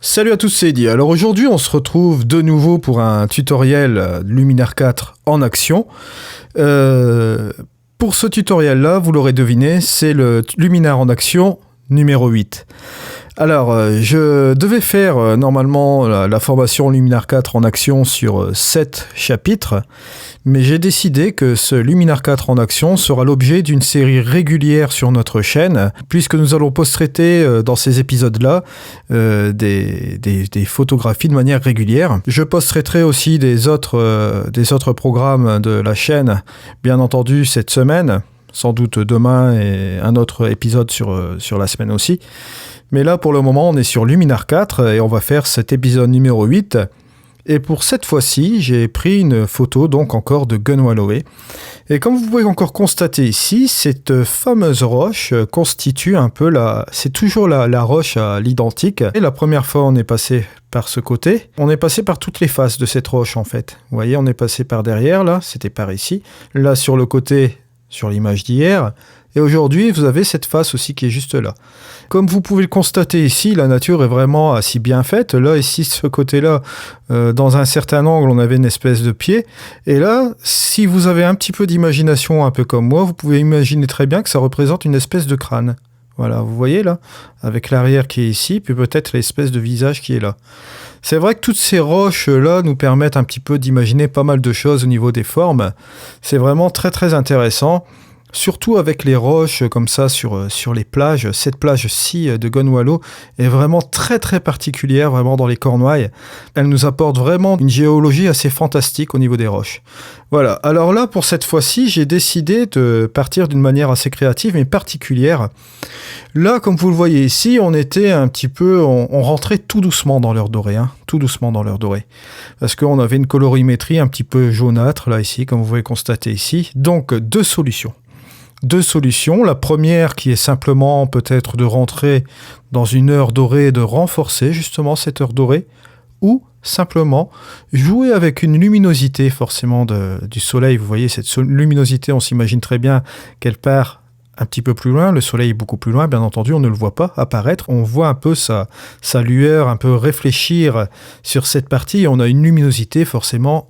Salut à tous, c'est Eddy. Alors aujourd'hui, on se retrouve de nouveau pour un tutoriel Luminar 4 en action. Pour ce tutoriel-là, vous l'aurez deviné, c'est le Luminar en action numéro 8. Alors, je devais faire normalement la formation Luminar 4 en action sur 7 chapitres, mais j'ai décidé que ce Luminar 4 en action sera l'objet d'une série régulière sur notre chaîne, puisque nous allons post-traiter dans ces épisodes-là des photographies de manière régulière. Je post-traiterai aussi des autres programmes de la chaîne, bien entendu cette semaine, sans doute demain et un autre épisode sur la semaine aussi. Mais là, pour le moment, on est sur Luminar 4 et on va faire cet épisode numéro 8. Et pour cette fois-ci, j'ai pris une photo donc encore de Gunwalloway. Et comme vous pouvez encore constater ici, cette fameuse roche constitue un peu c'est toujours la roche à l'identique. Et la première fois, on est passé par ce côté. On est passé par toutes les faces de cette roche en fait. Vous voyez, on est passé par derrière, là, c'était par ici. Là, sur le côté, sur l'image d'hier. Et aujourd'hui, vous avez cette face aussi qui est juste là. Comme vous pouvez le constater ici, la nature est vraiment assez bien faite. Là, ici, ce côté-là, dans un certain angle, on avait une espèce de pied. Et là, si vous avez un petit peu d'imagination, un peu comme moi, vous pouvez imaginer très bien que ça représente une espèce de crâne. Voilà, vous voyez là, avec l'arrière qui est ici, puis peut-être l'espèce de visage qui est là. C'est vrai que toutes ces roches-là nous permettent un petit peu d'imaginer pas mal de choses au niveau des formes. C'est vraiment très très intéressant. Surtout avec les roches comme ça sur les plages. Cette plage-ci de Gunwallow est vraiment très très particulière, vraiment dans les Cornouailles. Elle nous apporte vraiment une géologie assez fantastique au niveau des roches. Voilà, alors là pour cette fois-ci, j'ai décidé de partir d'une manière assez créative mais particulière. Là, comme vous le voyez ici, on était un petit peu, on rentrait tout doucement dans l'heure dorée, tout doucement dans l'heure dorée. Parce qu'on avait une colorimétrie un petit peu jaunâtre là ici, comme vous pouvez constater ici. Donc deux solutions. La première qui est simplement peut-être de rentrer dans une heure dorée et de renforcer justement cette heure dorée, ou simplement jouer avec une luminosité forcément du soleil. Vous voyez cette luminosité, on s'imagine très bien qu'elle part un petit peu plus loin, le soleil est beaucoup plus loin, bien entendu on ne le voit pas apparaître, on voit un peu sa lueur un peu réfléchir sur cette partie, et on a une luminosité forcément,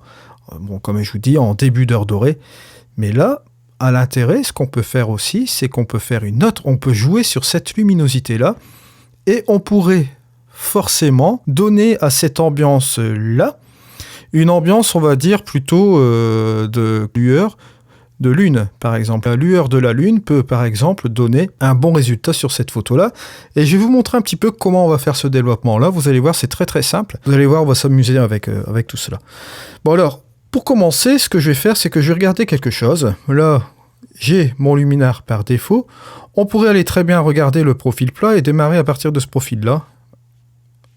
bon, comme je vous dis, en début d'heure dorée, mais là, à l'intérêt, ce qu'on peut faire aussi, c'est qu'on peut faire on peut jouer sur cette luminosité-là, et on pourrait forcément donner à cette ambiance-là une ambiance, on va dire, plutôt de lueur de lune, par exemple. La lueur de la lune peut, par exemple, donner un bon résultat sur cette photo-là, et je vais vous montrer un petit peu comment on va faire ce développement-là. Vous allez voir, c'est très très simple. Vous allez voir, on va s'amuser avec tout cela. Bon alors, pour commencer, ce que je vais faire, c'est que je vais regarder quelque chose. Là, j'ai mon luminaire par défaut. On pourrait aller très bien regarder le profil plat et démarrer à partir de ce profil-là,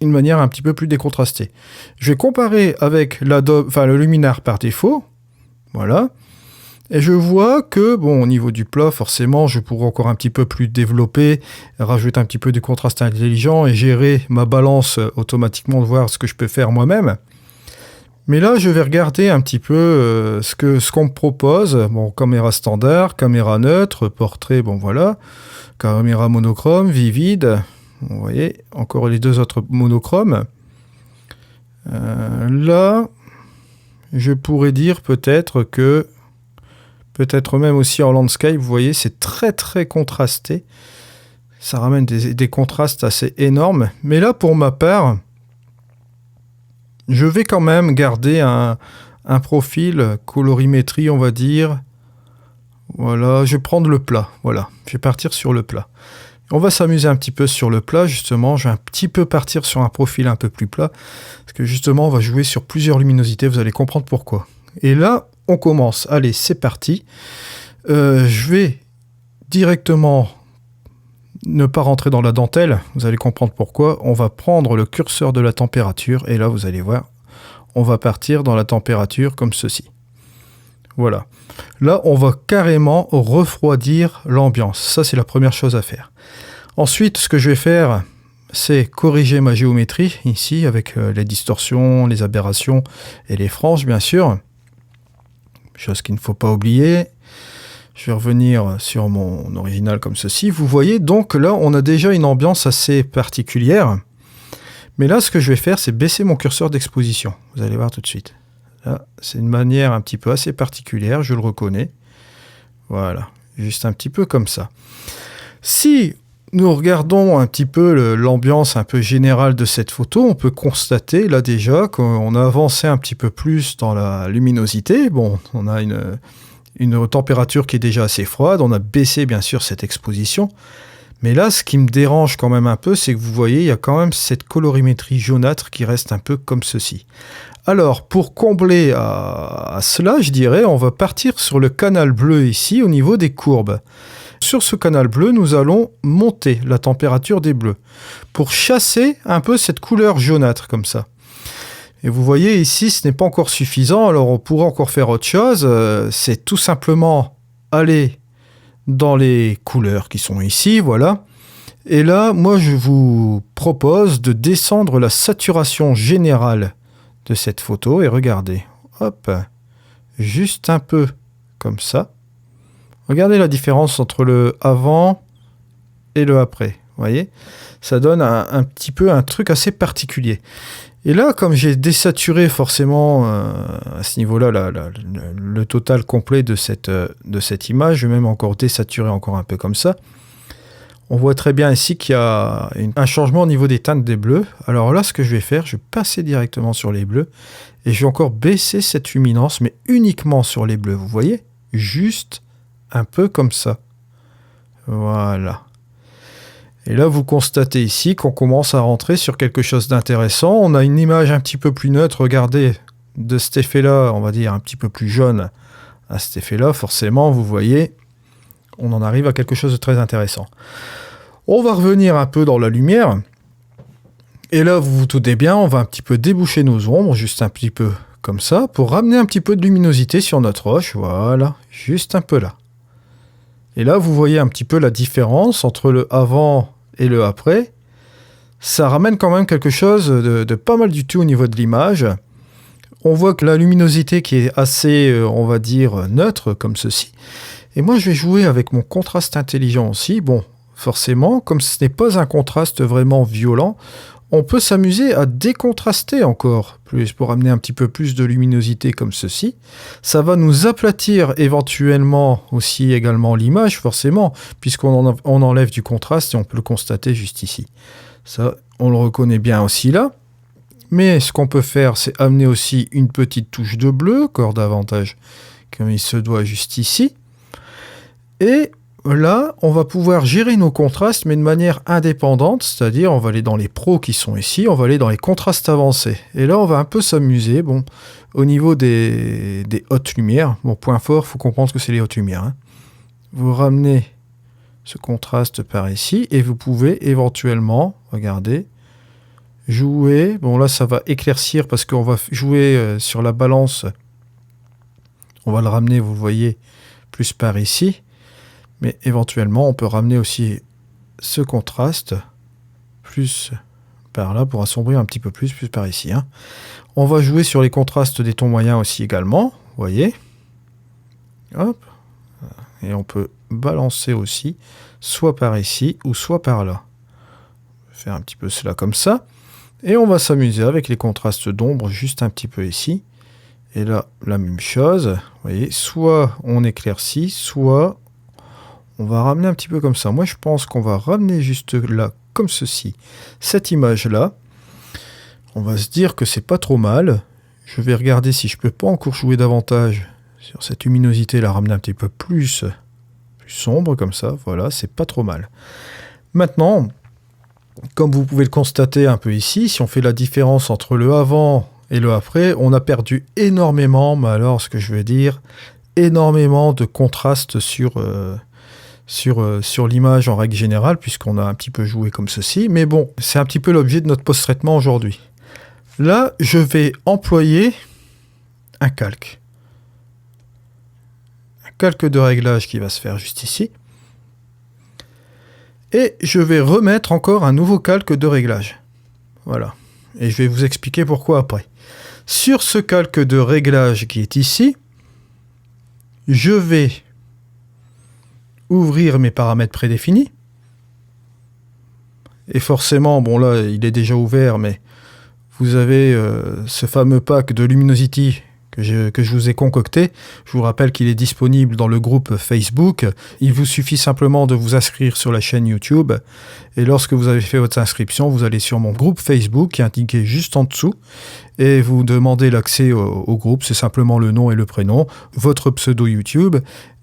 d'une manière un petit peu plus décontrastée. Je vais comparer avec le luminaire par défaut. Voilà. Et je vois que, bon, au niveau du plat, forcément, je pourrais encore un petit peu plus développer, rajouter un petit peu de contraste intelligent et gérer ma balance automatiquement, de voir ce que je peux faire moi-même. Mais là, je vais regarder un petit peu ce qu'on me propose. Bon, caméra standard, caméra neutre, portrait, bon voilà. Caméra monochrome, vivide. Vous voyez, encore les deux autres monochromes. Là, je pourrais dire peut-être même aussi en landscape, vous voyez, c'est très très contrasté. Ça ramène des contrastes assez énormes. Mais là, pour ma part, je vais quand même garder un profil colorimétrie, on va dire. Voilà, je vais prendre le plat. Voilà, je vais partir sur le plat. On va s'amuser un petit peu sur le plat, justement. Je vais un petit peu partir sur un profil un peu plus plat. Parce que justement, on va jouer sur plusieurs luminosités. Vous allez comprendre pourquoi. Et là, on commence. Allez, c'est parti. Je vais directement ne pas rentrer dans la dentelle, vous allez comprendre pourquoi. On va prendre le curseur de la température, et là, vous allez voir, on va partir dans la température comme ceci. Voilà. Là, on va carrément refroidir l'ambiance. Ça, c'est la première chose à faire. Ensuite, ce que je vais faire, c'est corriger ma géométrie, ici, avec les distorsions, les aberrations et les franges, bien sûr. Chose qu'il ne faut pas oublier. Je vais revenir sur mon original comme ceci. Vous voyez, donc là, on a déjà une ambiance assez particulière. Mais là, ce que je vais faire, c'est baisser mon curseur d'exposition. Vous allez voir tout de suite. Là, c'est une manière un petit peu assez particulière, je le reconnais. Voilà, juste un petit peu comme ça. Si nous regardons un petit peu l'ambiance un peu générale de cette photo, on peut constater là déjà qu'on a avancé un petit peu plus dans la luminosité. Bon, on a une température qui est déjà assez froide, on a baissé bien sûr cette exposition. Mais là, ce qui me dérange quand même un peu, c'est que vous voyez, il y a quand même cette colorimétrie jaunâtre qui reste un peu comme ceci. Alors, pour combler à cela, je dirais, on va partir sur le canal bleu ici, au niveau des courbes. Sur ce canal bleu, nous allons monter la température des bleus, pour chasser un peu cette couleur jaunâtre, comme ça. Et vous voyez, ici, ce n'est pas encore suffisant, alors on pourrait encore faire autre chose. C'est tout simplement aller dans les couleurs qui sont ici, voilà. Et là, moi, je vous propose de descendre la saturation générale de cette photo. Et regardez, hop, juste un peu comme ça. Regardez la différence entre le avant et le après. Vous voyez, ça donne un petit peu un truc assez particulier. Et là, comme j'ai désaturé forcément à ce niveau-là le total complet de cette image, je vais même encore désaturer encore un peu comme ça. On voit très bien ici qu'il y a un changement au niveau des teintes des bleus. Alors là, ce que je vais faire, je vais passer directement sur les bleus et je vais encore baisser cette luminance, mais uniquement sur les bleus. Vous voyez, juste un peu comme ça. Voilà. Et là, vous constatez ici qu'on commence à rentrer sur quelque chose d'intéressant. On a une image un petit peu plus neutre, regardez, de cet effet-là, on va dire un petit peu plus jaune à cet effet-là. Forcément, vous voyez, on en arrive à quelque chose de très intéressant. On va revenir un peu dans la lumière. Et là, vous vous doutez bien, on va un petit peu déboucher nos ombres, juste un petit peu comme ça, pour ramener un petit peu de luminosité sur notre roche. Voilà, juste un peu là. Et là, vous voyez un petit peu la différence entre le avant et le après. Ça ramène quand même quelque chose de pas mal du tout au niveau de l'image. On voit que la luminosité qui est assez, on va dire, neutre, comme ceci. Et moi, je vais jouer avec mon contraste intelligent aussi. Bon, forcément, comme ce n'est pas un contraste vraiment violent, on peut s'amuser à décontraster encore plus pour amener un petit peu plus de luminosité comme ceci. Ça va nous aplatir éventuellement aussi également l'image, forcément, puisqu'on enlève du contraste et on peut le constater juste ici. Ça, on le reconnaît bien aussi là. Mais ce qu'on peut faire, c'est amener aussi une petite touche de bleu, encore davantage comme il se doit juste ici. Et là, on va pouvoir gérer nos contrastes, mais de manière indépendante, c'est-à-dire on va aller dans les pros qui sont ici, on va aller dans les contrastes avancés. Et là, on va un peu s'amuser, bon, au niveau des hautes lumières. Bon, point fort, il faut comprendre que c'est les hautes lumières. Hein. Vous ramenez ce contraste par ici, et vous pouvez éventuellement, regardez, jouer. Bon, là, ça va éclaircir parce qu'on va jouer sur la balance. On va le ramener, vous voyez, plus par ici. Mais éventuellement, on peut ramener aussi ce contraste plus par là pour assombrir un petit peu plus par ici. Hein. On va jouer sur les contrastes des tons moyens aussi également, vous voyez. Hop. Et on peut balancer aussi, soit par ici ou soit par là. Je vais faire un petit peu cela comme ça. Et on va s'amuser avec les contrastes d'ombre juste un petit peu ici. Et là, la même chose. Vous voyez, soit on éclaircit, soit on va ramener un petit peu comme ça. Moi, je pense qu'on va ramener juste là, comme ceci, cette image-là. On va se dire que c'est pas trop mal. Je vais regarder si je peux pas encore jouer davantage sur cette luminosité, la ramener un petit peu plus sombre, comme ça. Voilà, c'est pas trop mal. Maintenant, comme vous pouvez le constater un peu ici, si on fait la différence entre le avant et le après, on a perdu énormément, mais alors ce que je veux dire, énormément de contraste sur l'image en règle générale, puisqu'on a un petit peu joué comme ceci. Mais bon, c'est un petit peu l'objet de notre post-traitement aujourd'hui. Là, je vais employer un calque. Un calque de réglage qui va se faire juste ici. Et je vais remettre encore un nouveau calque de réglage. Voilà. Et je vais vous expliquer pourquoi après. Sur ce calque de réglage qui est ici, je vais ouvrir mes paramètres prédéfinis. Et forcément, bon là, il est déjà ouvert, mais vous avez ce fameux pack de Luminosity que je vous ai concocté. Je vous rappelle qu'il est disponible dans le groupe Facebook. Il vous suffit simplement de vous inscrire sur la chaîne YouTube. Et lorsque vous avez fait votre inscription, vous allez sur mon groupe Facebook qui est indiqué juste en dessous. Et vous demandez l'accès au groupe. C'est simplement le nom et le prénom, votre pseudo YouTube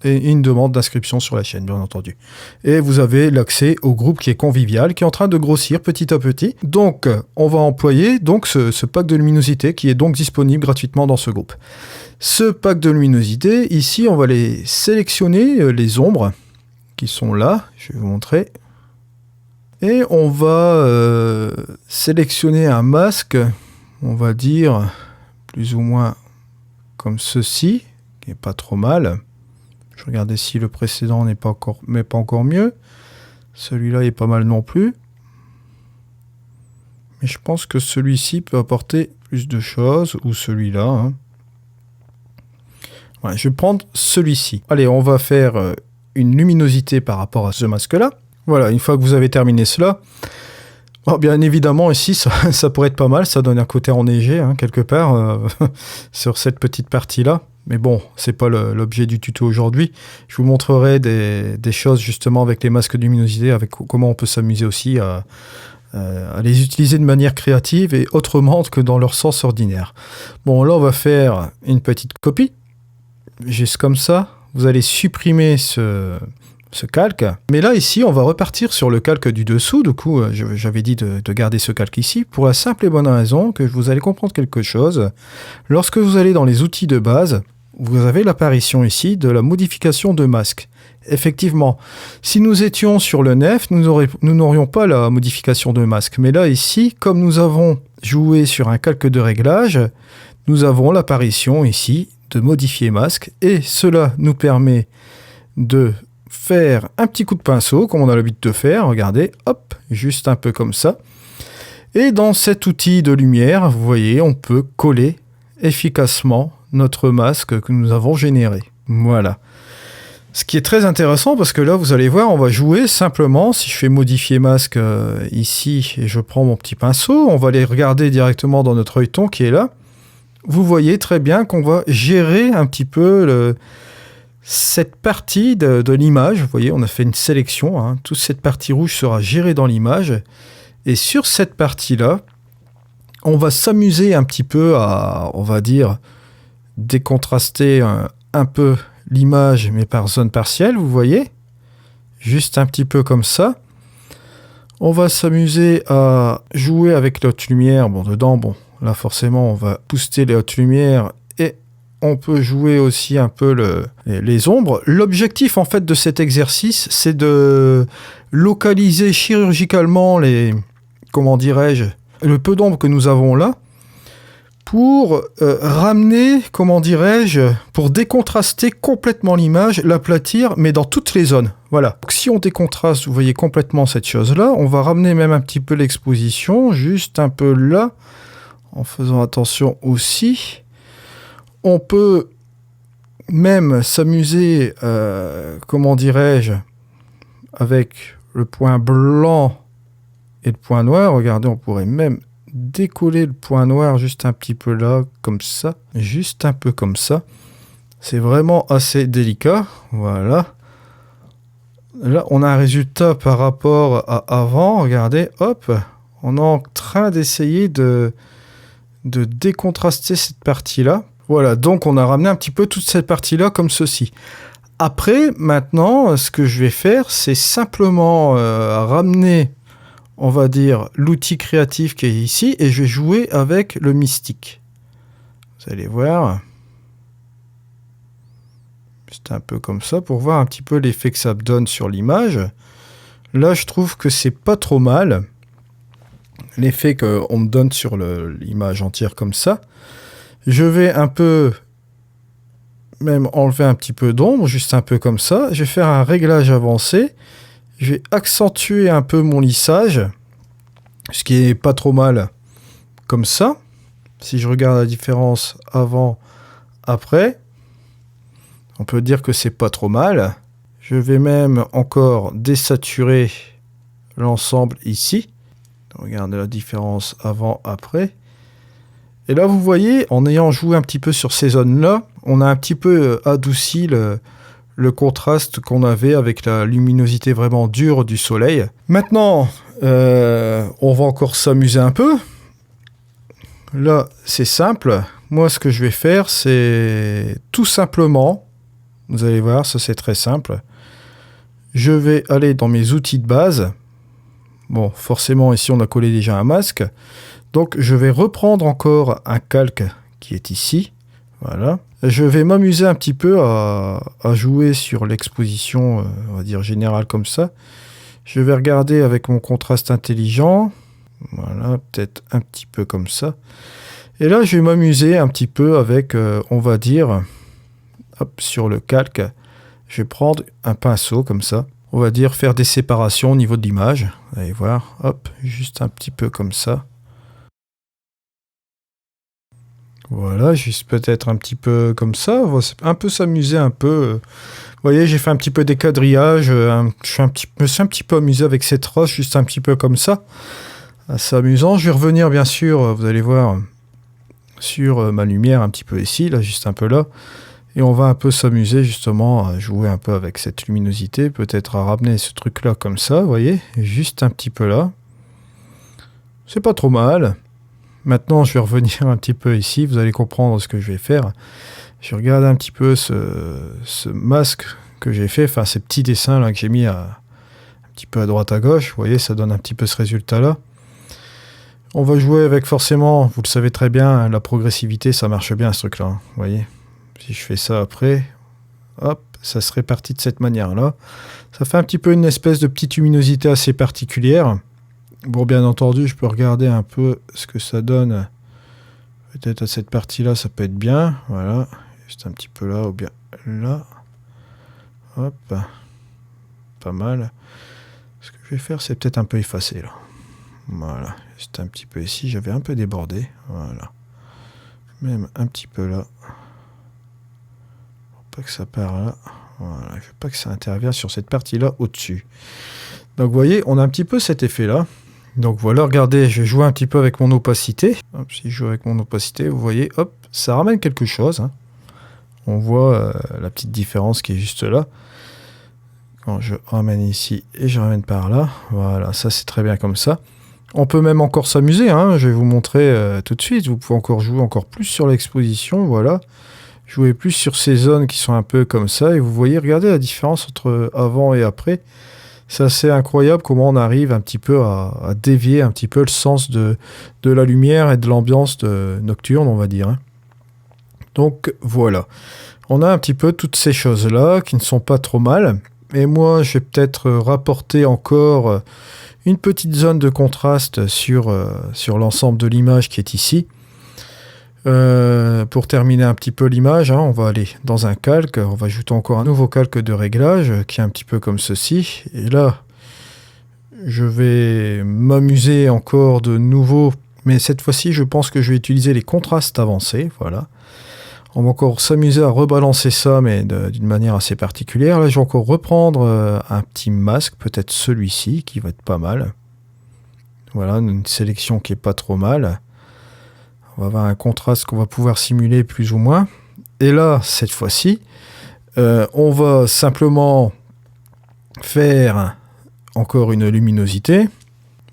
et une demande d'inscription sur la chaîne, bien entendu. Et vous avez l'accès au groupe qui est convivial, qui est en train de grossir petit à petit. Donc, on va employer donc ce pack de luminosité qui est donc disponible gratuitement dans ce groupe. Ce pack de luminosité, ici, on va les sélectionner, les ombres qui sont là. Je vais vous montrer. Et on va sélectionner un masque, on va dire plus ou moins comme ceci, qui n'est pas trop mal. Je regardais si le précédent n'est pas encore mieux. Celui-là est pas mal non plus. Mais je pense que celui-ci peut apporter plus de choses, ou celui-là. Hein. Ouais, je vais prendre celui-ci. Allez, on va faire une luminosité par rapport à ce masque-là. Voilà, une fois que vous avez terminé cela, bon, bien évidemment, ici, ça pourrait être pas mal. Ça donne un côté enneigé, hein, quelque part, sur cette petite partie-là. Mais bon, c'est pas l'objet du tuto aujourd'hui. Je vous montrerai des choses, justement, avec les masques de luminosité, avec comment on peut s'amuser aussi à les utiliser de manière créative et autrement que dans leur sens ordinaire. Bon, là, on va faire une petite copie. Juste comme ça. Vous allez supprimer ce calque. Mais là, ici, on va repartir sur le calque du dessous. Du coup, j'avais dit de garder ce calque ici pour la simple et bonne raison que vous allez comprendre quelque chose. Lorsque vous allez dans les outils de base, vous avez l'apparition ici de la modification de masque. Effectivement, si nous étions sur le nef, nous n'aurions pas la modification de masque. Mais là, ici, comme nous avons joué sur un calque de réglage, nous avons l'apparition ici de modifier masque. Et cela nous permet de faire un petit coup de pinceau, comme on a l'habitude de faire. Regardez, hop, juste un peu comme ça. Et dans cet outil de lumière, vous voyez, on peut coller efficacement notre masque que nous avons généré. Voilà. Ce qui est très intéressant parce que là, vous allez voir, on va jouer simplement. Si je fais modifier masque ici et je prends mon petit pinceau, on va aller regarder directement dans notre œilleton qui est là. Vous voyez très bien qu'on va gérer un petit peu cette partie de l'image. Vous voyez, on a fait une sélection. Hein. Toute cette partie rouge sera gérée dans l'image. Et sur cette partie-là, on va s'amuser un petit peu à, on va dire, décontraster un peu l'image, mais par zone partielle, vous voyez. Juste un petit peu comme ça. On va s'amuser à jouer avec les hautes lumières. Bon, dedans, bon, là, forcément, on va booster les hautes lumières et on peut jouer aussi un peu les ombres. L'objectif, en fait, de cet exercice, c'est de localiser chirurgicalement comment dirais-je, le peu d'ombre que nous avons là, pour ramener, comment dirais-je, pour décontraster complètement l'image, l'aplatir, mais dans toutes les zones. Voilà. Donc, si on décontraste, vous voyez complètement cette chose-là, on va ramener même un petit peu l'exposition, juste un peu là, en faisant attention aussi. On peut même s'amuser, comment dirais-je, avec le point blanc et le point noir. Regardez, on pourrait même décoller le point noir juste un petit peu là, comme ça. Juste un peu comme ça. C'est vraiment assez délicat. Voilà. Là, on a un résultat par rapport à avant. Regardez, hop. On est en train d'essayer de décontraster cette partie-là. Voilà, donc on a ramené un petit peu toute cette partie-là comme ceci. Après, maintenant, ce que je vais faire, c'est simplement ramener, on va dire, l'outil créatif qui est ici, et je vais jouer avec le mystique. Vous allez voir. Juste un peu comme ça, pour voir un petit peu l'effet que ça donne sur l'image. Là, je trouve que c'est pas trop mal. L'effet qu'on me donne sur l'image entière comme ça. Je vais un peu même enlever un petit peu d'ombre, juste un peu comme ça. Je vais faire un réglage avancé. Je vais accentuer un peu mon lissage, ce qui est pas trop mal comme ça. Si je regarde la différence avant, après, on peut dire que c'est pas trop mal. Je vais même encore désaturer l'ensemble ici. Regardez la différence avant-après. Et là, vous voyez, en ayant joué un petit peu sur ces zones-là, on a un petit peu adouci le contraste qu'on avait avec la luminosité vraiment dure du soleil. Maintenant, on va encore s'amuser un peu. Là, c'est simple. Moi, ce que je vais faire, c'est tout simplement, vous allez voir, ça c'est très simple. Je vais aller dans mes outils de base. Bon, forcément, ici, on a collé déjà un masque. Donc, je vais reprendre encore un calque qui est ici. Voilà. Je vais m'amuser un petit peu à jouer sur l'exposition, on va dire générale comme ça. Je vais regarder avec mon contraste intelligent. Voilà, peut-être un petit peu comme ça. Et là, je vais m'amuser un petit peu avec, on va dire, hop, sur le calque, je vais prendre un pinceau comme ça. On va dire faire des séparations au niveau de l'image. Vous allez voir, hop, juste un petit peu comme ça. Voilà, juste peut-être un petit peu comme ça. On va un peu s'amuser un peu. Vous voyez, j'ai fait un petit peu des quadrillages. Je me suis un petit peu amusé avec cette roche, juste un petit peu comme ça. C'est amusant. Je vais revenir, bien sûr, vous allez voir, sur ma lumière un petit peu ici, là, juste un peu là. Et on va un peu s'amuser justement à jouer un peu avec cette luminosité, peut-être à ramener ce truc-là comme ça, vous voyez, juste un petit peu là. C'est pas trop mal. Maintenant, je vais revenir un petit peu ici, vous allez comprendre ce que je vais faire. Je regarde un petit peu ce masque que j'ai fait, enfin ces petits dessins là que j'ai mis un petit peu à droite à gauche, vous voyez, ça donne un petit peu ce résultat-là. On va jouer avec forcément, vous le savez très bien, la progressivité, ça marche bien ce truc-là, vous voyez. Si je fais ça après, hop, ça se répartit de cette manière-là. Ça fait un petit peu une espèce de petite luminosité assez particulière. Bon, bien entendu, je peux regarder un peu ce que ça donne. Peut-être à cette partie-là, ça peut être bien. Voilà, juste un petit peu là, ou bien là. Hop, pas mal. Ce que je vais faire, c'est peut-être un peu effacer, là. Voilà, juste un petit peu ici, j'avais un peu débordé. Voilà. Même un petit peu là. Pas que ça part là, voilà, je veux pas que ça intervienne sur cette partie là au-dessus. Donc vous voyez, on a un petit peu cet effet là. Donc voilà, regardez, je vais jouer un petit peu avec mon opacité. Hop, si je joue avec mon opacité, vous voyez, hop, ça ramène quelque chose, hein. On voit la petite différence qui est juste là. Quand je ramène ici et je ramène par là, voilà, ça c'est très bien comme ça. On peut même encore s'amuser, hein. Je vais vous montrer tout de suite, vous pouvez encore jouer encore plus sur l'exposition, voilà. Jouer plus sur ces zones qui sont un peu comme ça. Et vous voyez, regardez la différence entre avant et après. C'est assez incroyable comment on arrive un petit peu à dévier un petit peu le sens de la lumière et de l'ambiance nocturne, on va dire, hein. Donc voilà. On a un petit peu toutes ces choses-là qui ne sont pas trop mal. Et moi, je vais peut-être rapporter encore une petite zone de contraste sur l'ensemble de l'image qui est ici. Pour terminer un petit peu l'image, hein, on va aller dans un calque, on va ajouter encore un nouveau calque de réglage qui est un petit peu comme ceci. Et là, je vais m'amuser encore de nouveau, mais cette fois-ci, je pense que je vais utiliser les contrastes avancés. Voilà. On va encore s'amuser à rebalancer ça, mais d'une manière assez particulière. Là, je vais encore reprendre un petit masque, peut-être celui-ci, qui va être pas mal. Voilà, une sélection qui est pas trop mal. On va avoir un contraste qu'on va pouvoir simuler plus ou moins. Et là, cette fois-ci, on va simplement faire encore une luminosité.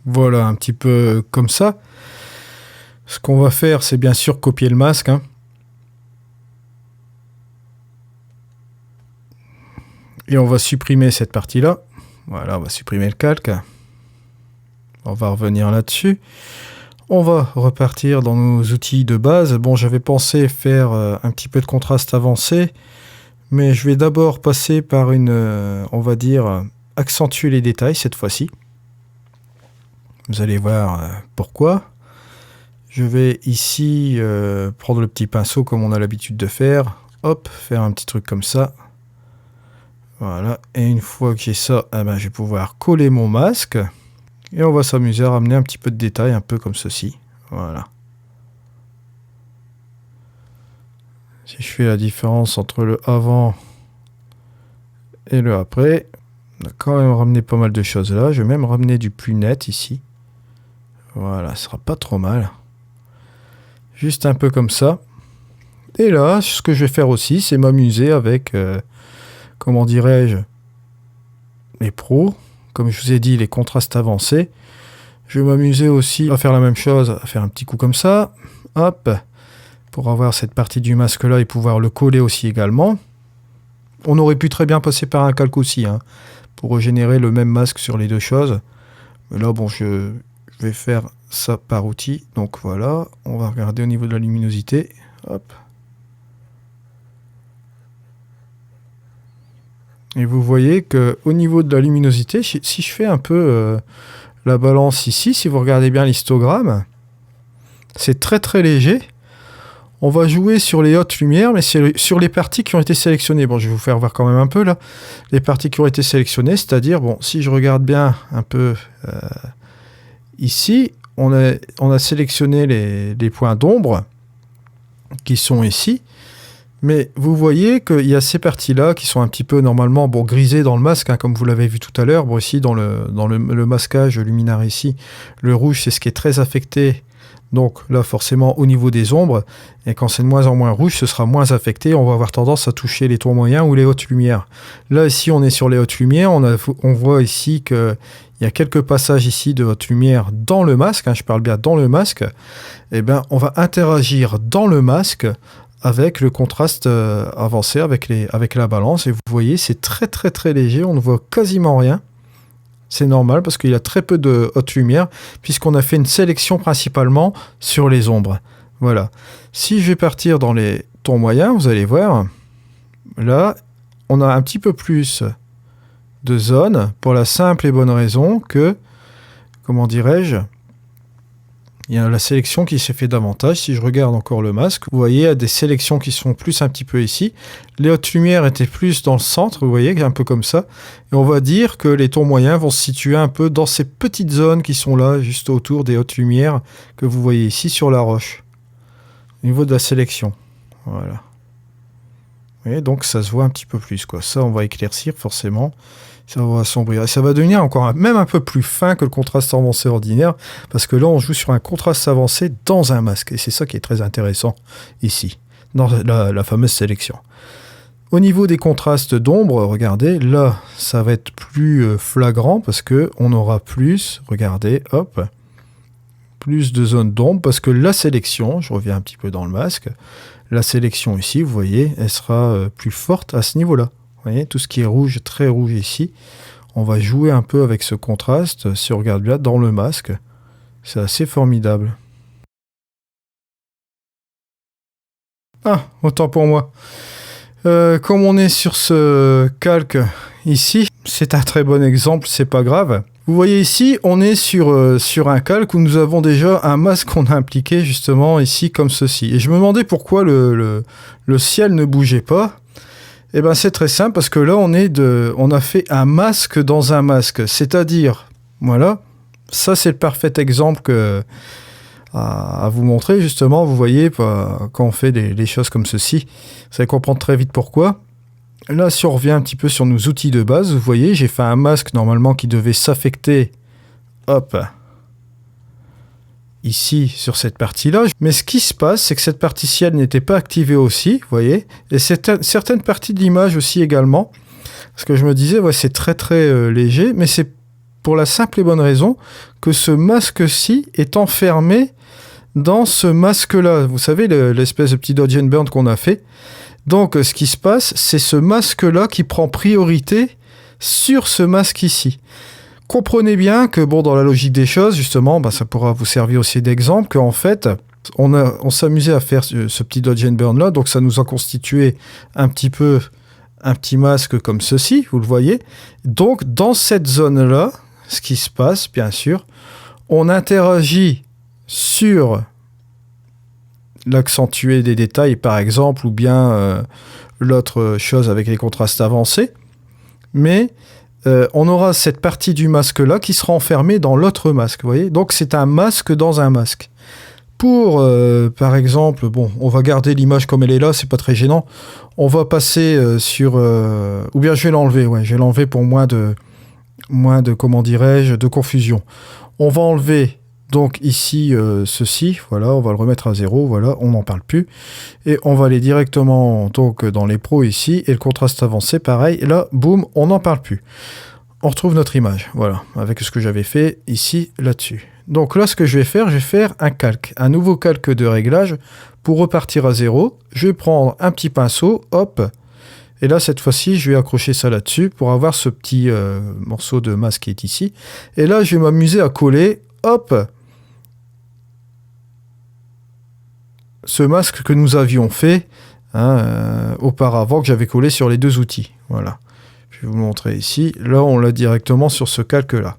Voilà, un petit peu comme ça. Ce qu'on va faire, c'est bien sûr copier le masque, hein. Et on va supprimer cette partie-là. Voilà, on va supprimer le calque. On va revenir là-dessus. On va repartir dans nos outils de base. Bon, j'avais pensé faire un petit peu de contraste avancé, mais je vais d'abord passer par on va dire, accentuer les détails cette fois-ci. Vous allez voir pourquoi. Je vais ici prendre le petit pinceau comme on a l'habitude de faire. Hop, faire un petit truc comme ça. Voilà, et une fois que j'ai ça, eh ben, je vais pouvoir coller mon masque. Et on va s'amuser à ramener un petit peu de détails, un peu comme ceci. Voilà. Si je fais la différence entre le avant et le après, on a quand même ramené pas mal de choses là. Je vais même ramener du plus net ici. Voilà, ce sera pas trop mal. Juste un peu comme ça. Et là, ce que je vais faire aussi, c'est m'amuser avec, comment dirais-je, les pros. Comme je vous ai dit, les contrastes avancés. Je vais m'amuser aussi à faire la même chose, à faire un petit coup comme ça. Hop, pour avoir cette partie du masque là et pouvoir le coller aussi également. On aurait pu très bien passer par un calque aussi, hein, pour régénérer le même masque sur les deux choses. Mais là, bon, je vais faire ça par outil. Donc voilà, on va regarder au niveau de la luminosité. Hop. Et vous voyez qu'au niveau de la luminosité, si je fais un peu la balance ici, si vous regardez bien l'histogramme, c'est très très léger. On va jouer sur les hautes lumières, mais c'est sur les parties qui ont été sélectionnées. Bon, je vais vous faire voir quand même un peu là. Les parties qui ont été sélectionnées, c'est-à-dire, bon, si je regarde bien un peu ici, on a sélectionné les points d'ombre qui sont ici. Mais vous voyez qu'il y a ces parties-là qui sont un petit peu normalement grisées dans le masque, hein, comme vous l'avez vu tout à l'heure. Bon, ici, dans le masquage luminaire ici, le rouge, c'est ce qui est très affecté. Donc là, forcément, au niveau des ombres. Et quand c'est de moins en moins rouge, ce sera moins affecté. On va avoir tendance à toucher les tons moyens ou les hautes lumières. Là, ici, on est sur les hautes lumières. On voit ici qu'il y a quelques passages ici de haute lumière dans le masque. Hein, je parle bien dans le masque. Eh bien, on va interagir dans le masque avec le contraste avancé, avec la balance. Et vous voyez, c'est très très très léger, on ne voit quasiment rien. C'est normal parce qu'il y a très peu de haute lumière, puisqu'on a fait une sélection principalement sur les ombres. Voilà. Si je vais partir dans les tons moyens, vous allez voir, là, on a un petit peu plus de zones, pour la simple et bonne raison que, comment dirais-je, il y a la sélection qui s'est fait davantage. Si je regarde encore le masque, vous voyez, il y a des sélections qui sont plus un petit peu ici. Les hautes lumières étaient plus dans le centre, vous voyez, un peu comme ça. Et on va dire que les tons moyens vont se situer un peu dans ces petites zones qui sont là, juste autour des hautes lumières que vous voyez ici sur la roche. Au niveau de la sélection. Voilà. Vous voyez, donc ça se voit un petit peu plus, quoi. Ça, on va éclaircir forcément. Ça va assombrir. Et ça va devenir encore même un peu plus fin que le contraste avancé ordinaire, parce que là, on joue sur un contraste avancé dans un masque. Et c'est ça qui est très intéressant ici, dans la fameuse sélection. Au niveau des contrastes d'ombre, regardez, là, ça va être plus flagrant, parce qu'on aura plus, regardez, hop, plus de zones d'ombre, parce que la sélection, je reviens un petit peu dans le masque, la sélection ici, vous voyez, elle sera plus forte à ce niveau-là. Vous voyez, tout ce qui est rouge, très rouge ici, on va jouer un peu avec ce contraste, si on regarde bien, dans le masque. C'est assez formidable. Ah, autant pour moi. Comme on est sur ce calque ici, c'est un très bon exemple, c'est pas grave. Vous voyez ici, on est sur un calque où nous avons déjà un masque qu'on a impliqué justement ici comme ceci. Et je me demandais pourquoi le ciel ne bougeait pas. Eh bien, c'est très simple, parce que là, on a fait un masque dans un masque. C'est-à-dire, voilà, ça, c'est le parfait exemple à vous montrer, justement. Vous voyez, quand on fait les choses comme ceci, vous allez comprendre très vite pourquoi. Là, si on revient un petit peu sur nos outils de base, vous voyez, j'ai fait un masque, normalement, qui devait s'affecter, hop, ici, sur cette partie-là. Mais ce qui se passe, c'est que cette partie ciel n'était pas activée aussi, vous voyez, et certaines parties de l'image aussi également, parce que je me disais, ouais, c'est très très léger, mais c'est pour la simple et bonne raison que ce masque-ci est enfermé dans ce masque-là. Vous savez, l'espèce de petit dodge and burn qu'on a fait. Donc, ce qui se passe, c'est ce masque-là qui prend priorité sur ce masque ici. Comprenez bien que, bon, dans la logique des choses, justement, ça pourra vous servir aussi d'exemple, qu'en fait, on s'amusait à faire ce petit dodge and burn là, donc ça nous a constitué un petit masque comme ceci, vous le voyez. Donc, dans cette zone-là, ce qui se passe, bien sûr, on interagit sur l'accentué des détails, par exemple, ou bien l'autre chose avec les contrastes avancés, mais on aura cette partie du masque-là qui sera enfermée dans l'autre masque, vous voyez. Donc, c'est un masque dans un masque. Pour, par exemple, bon, on va garder l'image comme elle est là, c'est pas très gênant. On va passer sur... ou bien je vais l'enlever, ouais, je vais l'enlever pour moins de comment dirais-je, de confusion. On va enlever Donc ici, ceci, voilà, on va le remettre à 0, voilà, on n'en parle plus. Et on va aller directement donc dans les pros ici, et le contraste avancé, pareil, et là, boum, on n'en parle plus. On retrouve notre image, voilà, avec ce que j'avais fait ici, là-dessus. Donc là, ce que je vais faire un calque, un nouveau calque de réglage pour repartir à 0. Je vais prendre un petit pinceau, hop, et là, cette fois-ci, je vais accrocher ça là-dessus pour avoir ce petit morceau de masque qui est ici. Et là, je vais m'amuser à coller, hop, ce masque que nous avions fait auparavant, que j'avais collé sur les deux outils. Voilà. Je vais vous montrer ici. Là, on l'a directement sur ce calque-là.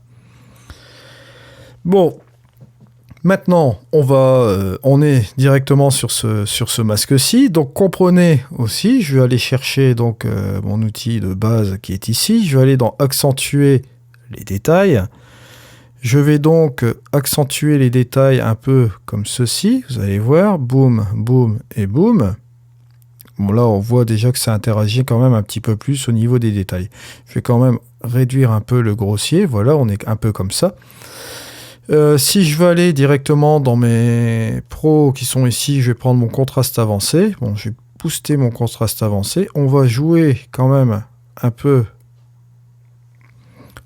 Bon. Maintenant, on est directement sur ce masque-ci. Donc, comprenez aussi, je vais aller chercher donc, mon outil de base qui est ici. Je vais aller dans accentuer les détails. Je vais donc accentuer les détails un peu comme ceci. Vous allez voir, boum, boum et boum. Bon, là, on voit déjà que ça interagit quand même un petit peu plus au niveau des détails. Je vais quand même réduire un peu le grossier. Voilà, on est un peu comme ça. Si je veux aller directement dans mes pros qui sont ici, je vais prendre mon contraste avancé. Bon, je vais booster mon contraste avancé. On va jouer quand même un peu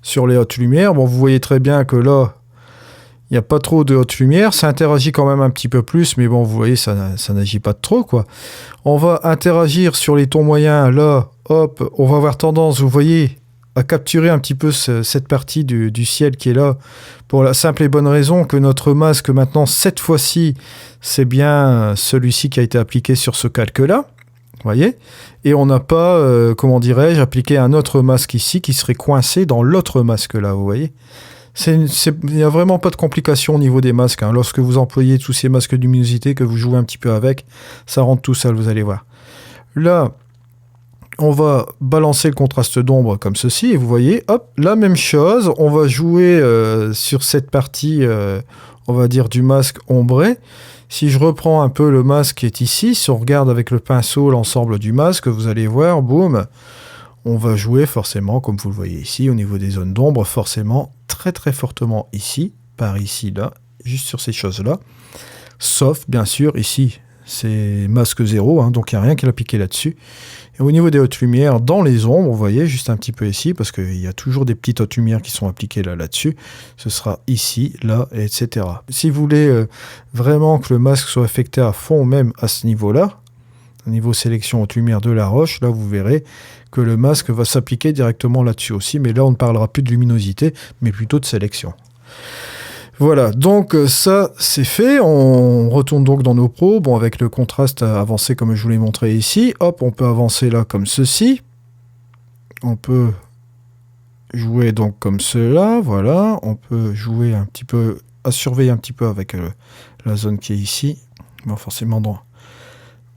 sur les hautes lumières. Bon, vous voyez très bien que là, il n'y a pas trop de haute lumière. Ça interagit quand même un petit peu plus, mais bon, vous voyez, ça n'agit pas de trop, quoi. On va interagir sur les tons moyens. Là, hop, on va avoir tendance, vous voyez, à capturer un petit peu cette partie du ciel qui est là, pour la simple et bonne raison que notre masque, maintenant, cette fois-ci, c'est bien celui-ci qui a été appliqué sur ce calque-là. Voyez, et on n'a pas, comment dirais-je, appliqué un autre masque ici qui serait coincé dans l'autre masque là, vous voyez. Il n'y a vraiment pas de complication au niveau des masques. Hein. Lorsque vous employez tous ces masques de luminosité, que vous jouez un petit peu avec, ça rentre tout seul, vous allez voir. Là, on va balancer le contraste d'ombre comme ceci, et vous voyez, hop, la même chose, on va jouer sur cette partie, on va dire, du masque ombré. Si je reprends un peu le masque qui est ici, si on regarde avec le pinceau l'ensemble du masque, vous allez voir, boum, on va jouer forcément, comme vous le voyez ici, au niveau des zones d'ombre, forcément, très très fortement ici, par ici, là, juste sur ces choses-là. Sauf, bien sûr, ici, c'est masque 0, hein, donc il n'y a rien qui est appliqué là-dessus. Et au niveau des hautes lumières, dans les ombres, vous voyez, juste un petit peu ici, parce qu'il y a toujours des petites hautes lumières qui sont appliquées là-dessus, ce sera ici, là, etc. Si vous voulez vraiment que le masque soit affecté à fond, même à ce niveau-là, au niveau sélection haute lumière de la roche, là, vous verrez que le masque va s'appliquer directement là-dessus aussi, mais là, on ne parlera plus de luminosité, mais plutôt de sélection. Voilà, donc ça c'est fait, on retourne donc dans nos pros, bon avec le contraste avancé comme je vous l'ai montré ici, hop on peut avancer là comme ceci, on peut jouer donc comme cela, voilà, on peut jouer un petit peu, à surveiller un petit peu avec la zone qui est ici, bon forcément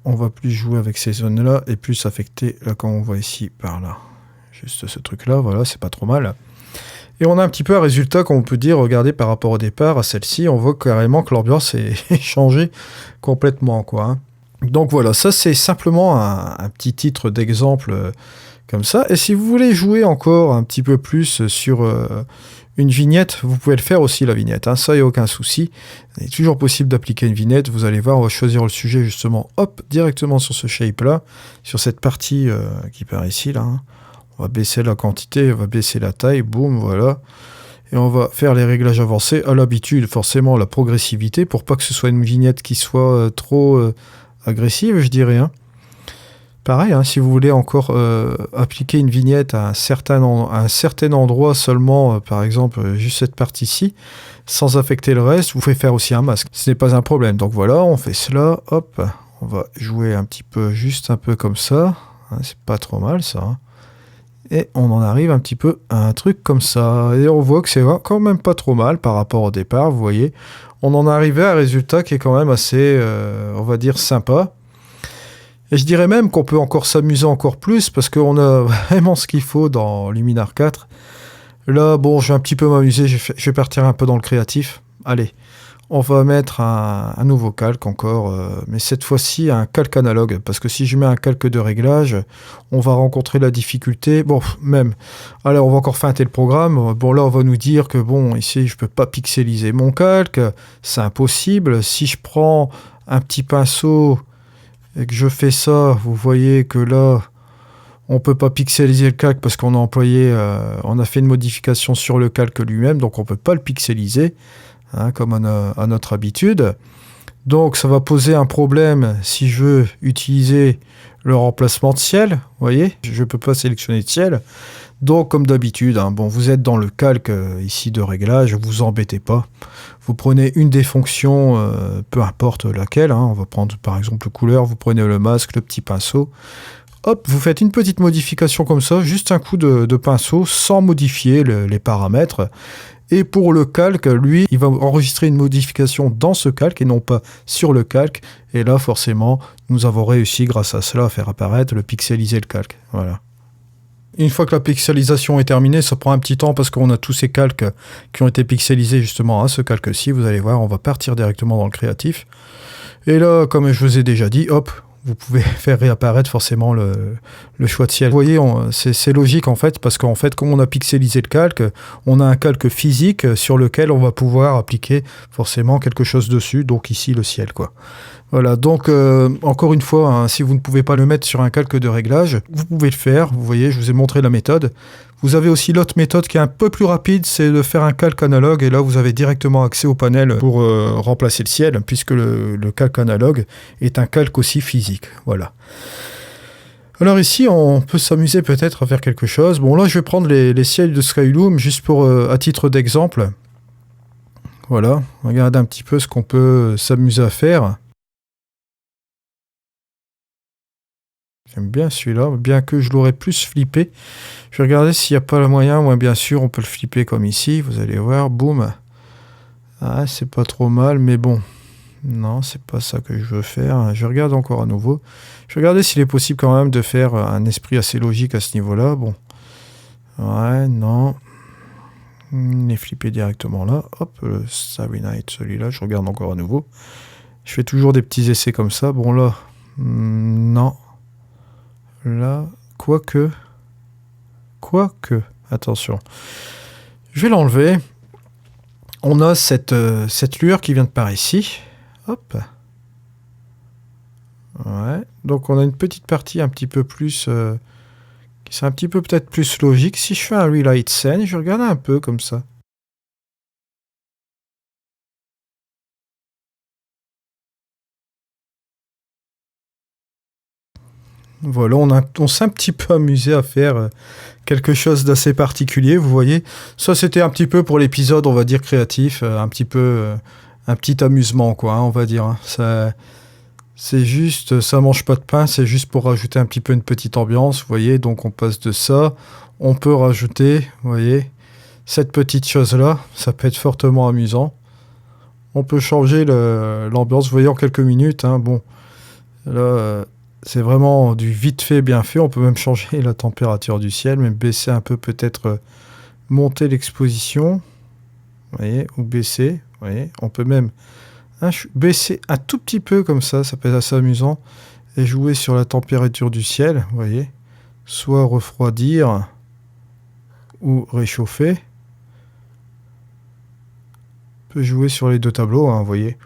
on va plus jouer avec ces zones là et plus affecter là comme on voit ici par là, juste ce truc là, voilà c'est pas trop mal. Et on a un petit peu un résultat, comme on peut dire, regardez par rapport au départ à celle-ci, on voit carrément que l'ambiance est changée complètement, quoi. Hein. Donc voilà, ça c'est simplement un petit titre d'exemple comme ça. Et si vous voulez jouer encore un petit peu plus sur une vignette, vous pouvez le faire aussi la vignette, hein. Ça il n'y a aucun souci. Il est toujours possible d'appliquer une vignette, vous allez voir, on va choisir le sujet justement, hop, directement sur ce shape-là, sur cette partie qui part ici, là, hein. On va baisser la quantité, on va baisser la taille, boum, voilà. Et on va faire les réglages avancés. À l'habitude, forcément, la progressivité, pour pas que ce soit une vignette qui soit trop agressive, je dirais. Hein. Pareil, hein, si vous voulez encore appliquer une vignette à un certain endroit seulement, par exemple, juste cette partie-ci, sans affecter le reste, vous pouvez faire aussi un masque. Ce n'est pas un problème. Donc voilà, on fait cela, hop, on va jouer un petit peu, juste un peu comme ça. Hein, c'est pas trop mal, ça. Hein. Et on en arrive un petit peu à un truc comme ça. Et on voit que c'est quand même pas trop mal par rapport au départ, vous voyez. On en est arrivé à un résultat qui est quand même assez, on va dire, sympa. Et je dirais même qu'on peut encore s'amuser encore plus parce qu'on a vraiment ce qu'il faut dans Luminar 4. Là, bon, je vais un petit peu m'amuser, je vais partir un peu dans le créatif. Allez, on va mettre un nouveau calque encore, mais cette fois-ci un calque analogue, parce que si je mets un calque de réglage, on va rencontrer la difficulté, bon, même, alors on va encore feinter le programme, bon là on va nous dire que bon, ici je peux pas pixeliser mon calque, c'est impossible, si je prends un petit pinceau et que je fais ça, vous voyez que là, on peut pas pixeliser le calque parce qu'on a employé, on a fait une modification sur le calque lui-même, donc on peut pas le pixeliser. Comme à notre habitude. Donc ça va poser un problème si je veux utiliser le remplacement de ciel, vous voyez, je ne peux pas sélectionner de ciel. Donc comme d'habitude, bon, vous êtes dans le calque ici de réglage, vous embêtez pas. Vous prenez une des fonctions, peu importe laquelle, on va prendre par exemple couleur, vous prenez le masque, le petit pinceau. Hop, vous faites une petite modification comme ça, juste un coup de pinceau sans modifier les paramètres. Et pour le calque, lui, il va enregistrer une modification dans ce calque et non pas sur le calque. Et là, forcément, nous avons réussi, grâce à cela, à faire apparaître pixeliser le calque. Voilà. Une fois que la pixelisation est terminée, ça prend un petit temps parce qu'on a tous ces calques qui ont été pixelisés justement à ce calque-ci. Vous allez voir, on va partir directement dans le créatif. Et là, comme je vous ai déjà dit, hop, vous pouvez faire réapparaître forcément le choix de ciel. Vous voyez, c'est logique en fait, parce qu'en fait, comme on a pixelisé le calque, on a un calque physique sur lequel on va pouvoir appliquer forcément quelque chose dessus, donc ici le ciel, quoi. Voilà, donc encore une fois, si vous ne pouvez pas le mettre sur un calque de réglage, vous pouvez le faire. Vous voyez, je vous ai montré la méthode. Vous avez aussi l'autre méthode qui est un peu plus rapide, c'est de faire un calque analogue, et là vous avez directement accès au panel pour remplacer le ciel, puisque le calque analogue est un calque aussi physique. Voilà. Alors ici, on peut s'amuser peut-être à faire quelque chose. Bon, là je vais prendre les ciels de Skyloom, juste pour à titre d'exemple. Voilà, regardez un petit peu ce qu'on peut s'amuser à faire. J'aime bien celui-là, bien que je l'aurais plus flippé. Je vais regarder s'il n'y a pas le moyen. Moi, bien sûr, on peut le flipper comme ici. Vous allez voir, boum. Ah, c'est pas trop mal, mais bon. Non, c'est pas ça que je veux faire. Je regarde encore à nouveau. Je vais regarder s'il est possible quand même de faire un esprit assez logique à ce niveau-là. Bon. Ouais, non. Il est flippé directement là. Hop, le Starry Night, celui-là, je regarde encore à nouveau. Je fais toujours des petits essais comme ça. Bon, là, non. Là, quoique, attention. Je vais l'enlever. On a cette lueur qui vient de par ici. Hop. Ouais. Donc on a une petite partie un petit peu plus, qui c'est un petit peu peut-être plus logique. Si je fais un relight scene, je regarde un peu comme ça. Voilà, on s'est un petit peu amusé à faire quelque chose d'assez particulier, vous voyez. Ça, c'était un petit peu pour l'épisode, on va dire, créatif, un petit amusement, quoi, on va dire. C'est juste, ça mange pas de pain, c'est juste pour rajouter un petit peu une petite ambiance, vous voyez. Donc, on passe de ça, on peut rajouter, vous voyez, cette petite chose-là, ça peut être fortement amusant. On peut changer l'ambiance, vous voyez, en quelques minutes, bon, là... c'est vraiment du vite fait, bien fait. On peut même changer la température du ciel, même baisser un peu, peut-être monter l'exposition. Vous voyez, ou baisser. Vous voyez, on peut même baisser un tout petit peu comme ça peut être assez amusant. Et jouer sur la température du ciel, vous voyez. Soit refroidir ou réchauffer. On peut jouer sur les deux tableaux, vous voyez.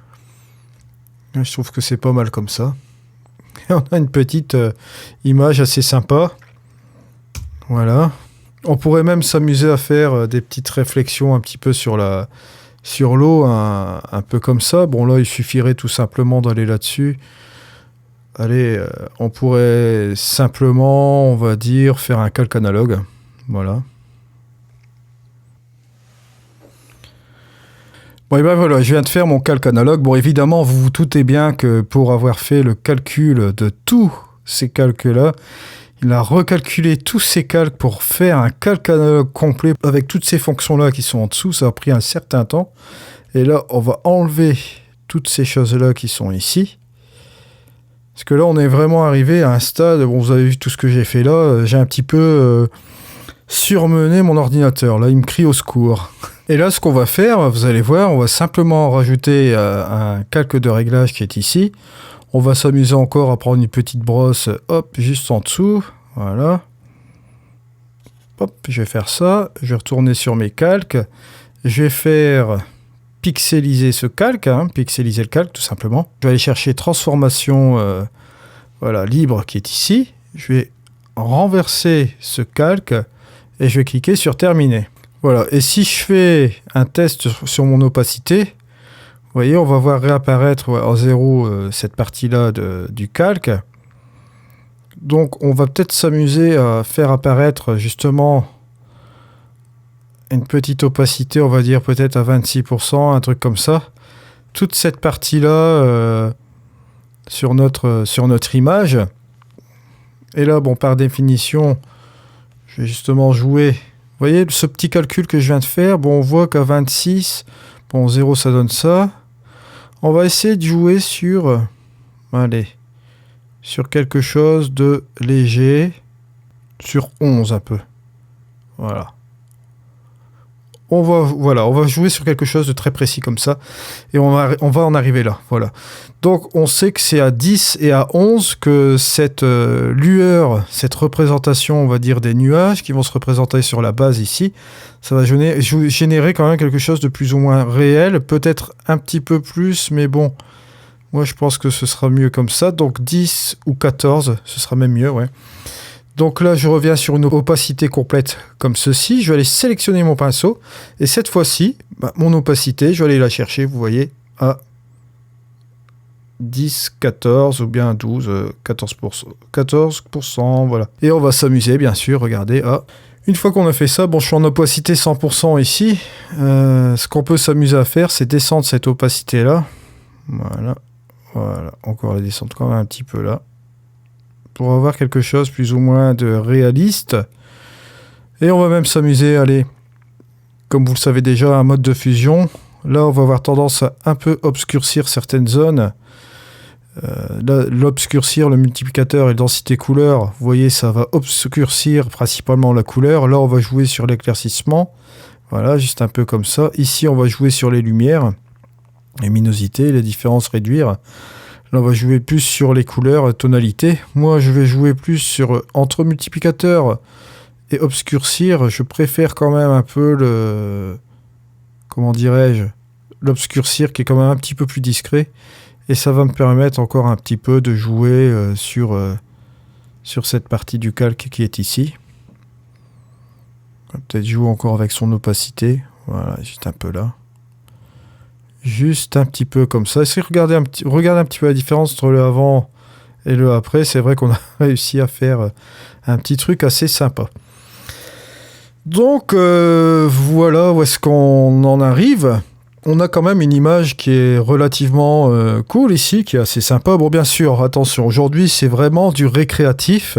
Je trouve que c'est pas mal comme ça. Et on a une petite image assez sympa. Voilà. On pourrait même s'amuser à faire des petites réflexions un petit peu sur l'eau, un peu comme ça. Bon, là, il suffirait tout simplement d'aller là-dessus. Allez, on pourrait simplement, on va dire, faire un calque analogue. Voilà. Bon, et ben voilà, je viens de faire mon calque analogue. Bon, évidemment, vous vous doutez bien que pour avoir fait le calcul de tous ces calques-là, il a recalculé tous ces calques pour faire un calque analogue complet avec toutes ces fonctions-là qui sont en dessous. Ça a pris un certain temps. Et là, on va enlever toutes ces choses-là qui sont ici. Parce que là, on est vraiment arrivé à un stade... Bon, vous avez vu tout ce que j'ai fait là. J'ai un petit peu surmener mon ordinateur. Là, il me crie au secours. Et là, ce qu'on va faire, vous allez voir, on va simplement rajouter un calque de réglage qui est ici. On va s'amuser encore à prendre une petite brosse, hop, juste en dessous. Voilà. Hop, je vais faire ça. Je vais retourner sur mes calques. Je vais faire pixeliser ce calque, pixeliser le calque tout simplement. Je vais aller chercher transformation voilà, libre qui est ici. Je vais renverser ce calque et je vais cliquer sur terminer. Voilà, et si je fais un test sur mon opacité, vous voyez, on va voir réapparaître en 0 cette partie-là du calque. Donc on va peut-être s'amuser à faire apparaître justement une petite opacité, on va dire peut-être à 26%, un truc comme ça. Toute cette partie-là sur notre image. Et là, bon, par définition, je vais justement jouer. Vous voyez, ce petit calcul que je viens de faire, bon, on voit qu'à 26, bon, 0, ça donne ça. On va essayer de jouer sur, allez, sur quelque chose de léger, sur 11 un peu. Voilà. On va jouer sur quelque chose de très précis comme ça, et on va en arriver là, voilà. Donc on sait que c'est à 10 et à 11 que cette lueur, cette représentation, on va dire, des nuages qui vont se représenter sur la base ici, ça va générer quand même quelque chose de plus ou moins réel, peut-être un petit peu plus, mais bon, moi je pense que ce sera mieux comme ça, donc 10 ou 14, ce sera même mieux, ouais. Donc là, je reviens sur une opacité complète comme ceci. Je vais aller sélectionner mon pinceau. Et cette fois-ci, mon opacité, je vais aller la chercher, vous voyez, à 10, 14 ou bien 12, 14%. 14%, voilà. Et on va s'amuser, bien sûr, regardez. Une fois qu'on a fait ça, bon, je suis en opacité 100% ici. Ce qu'on peut s'amuser à faire, c'est descendre cette opacité-là. Voilà. Voilà. Encore la descendre quand même un petit peu là. Pour avoir quelque chose plus ou moins de réaliste. Et on va même s'amuser, allez, comme vous le savez déjà, un mode de fusion. Là, on va avoir tendance à un peu obscurcir certaines zones. L'obscurcir, le multiplicateur et densité couleur, vous voyez, ça va obscurcir principalement la couleur. Là, on va jouer sur l'éclaircissement. Voilà, juste un peu comme ça. Ici, on va jouer sur les lumières, luminosité, les différences réduire. Là, on va jouer plus sur les couleurs, tonalité. Moi, je vais jouer plus sur entre multiplicateur et obscurcir. Je préfère quand même un peu comment dirais-je, l'obscurcir qui est quand même un petit peu plus discret. Et ça va me permettre encore un petit peu de jouer sur cette partie du calque qui est ici. On va peut-être jouer encore avec son opacité. Voilà, juste un peu là. Juste un petit peu comme ça. Si vous regardez un petit peu la différence entre le avant et le après, c'est vrai qu'on a réussi à faire un petit truc assez sympa. Donc voilà où est-ce qu'on en arrive. On a quand même une image qui est relativement cool ici, qui est assez sympa. Bon, bien sûr, attention, aujourd'hui, c'est vraiment du récréatif.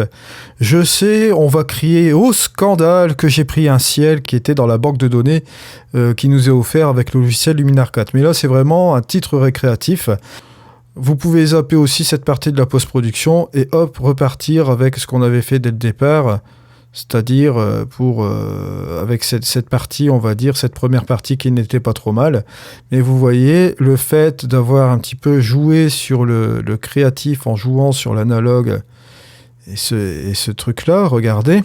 Je sais, on va crier au scandale que j'ai pris un ciel qui était dans la banque de données qui nous est offert avec le logiciel Luminar 4. Mais là, c'est vraiment un titre récréatif. Vous pouvez zapper aussi cette partie de la post-production et hop, repartir avec ce qu'on avait fait dès le départ. C'est-à-dire avec cette partie, on va dire, cette première partie qui n'était pas trop mal. Mais vous voyez, le fait d'avoir un petit peu joué sur le créatif en jouant sur l'analogue et ce truc-là, regardez,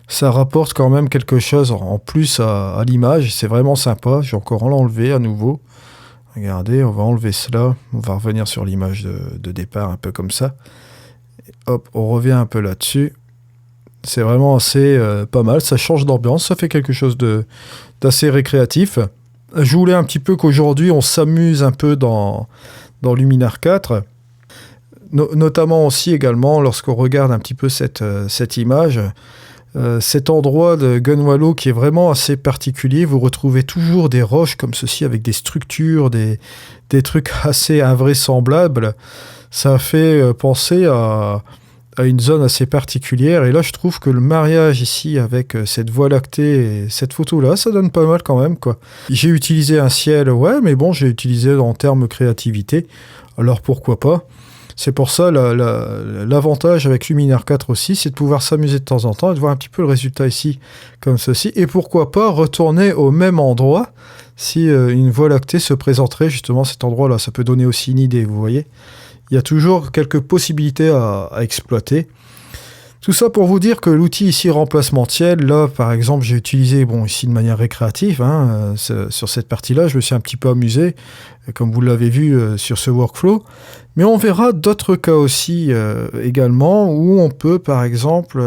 ça rapporte quand même quelque chose en plus à l'image. C'est vraiment sympa. Je vais encore l'enlever à nouveau. Regardez, on va enlever cela. On va revenir sur l'image de départ un peu comme ça. Et hop, on revient un peu là-dessus. C'est vraiment assez pas mal, ça change d'ambiance, ça fait quelque chose d'assez récréatif. Je voulais un petit peu qu'aujourd'hui on s'amuse un peu dans Luminar 4, notamment aussi également lorsqu'on regarde un petit peu cette image, cet endroit de Gunwallow qui est vraiment assez particulier. Vous retrouvez toujours des roches comme ceci avec des structures, des trucs assez invraisemblables. Ça fait penser à une zone assez particulière, et là je trouve que le mariage ici avec cette voie lactée et cette photo là, ça donne pas mal quand même quoi. J'ai utilisé un ciel, ouais, mais bon, j'ai utilisé en termes créativité, alors pourquoi pas. C'est pour ça l'avantage avec Luminaire 4 aussi, c'est de pouvoir s'amuser de temps en temps et de voir un petit peu le résultat ici, comme ceci. Et pourquoi pas retourner au même endroit si une voie lactée se présenterait justement à cet endroit-là. Ça peut donner aussi une idée, vous voyez. Il y a toujours quelques possibilités à exploiter. Tout ça pour vous dire que l'outil ici remplacement tiel, là par exemple j'ai utilisé ici de manière récréative, sur cette partie-là je me suis un petit peu amusé, comme vous l'avez vu sur ce workflow, mais on verra d'autres cas aussi également où on peut par exemple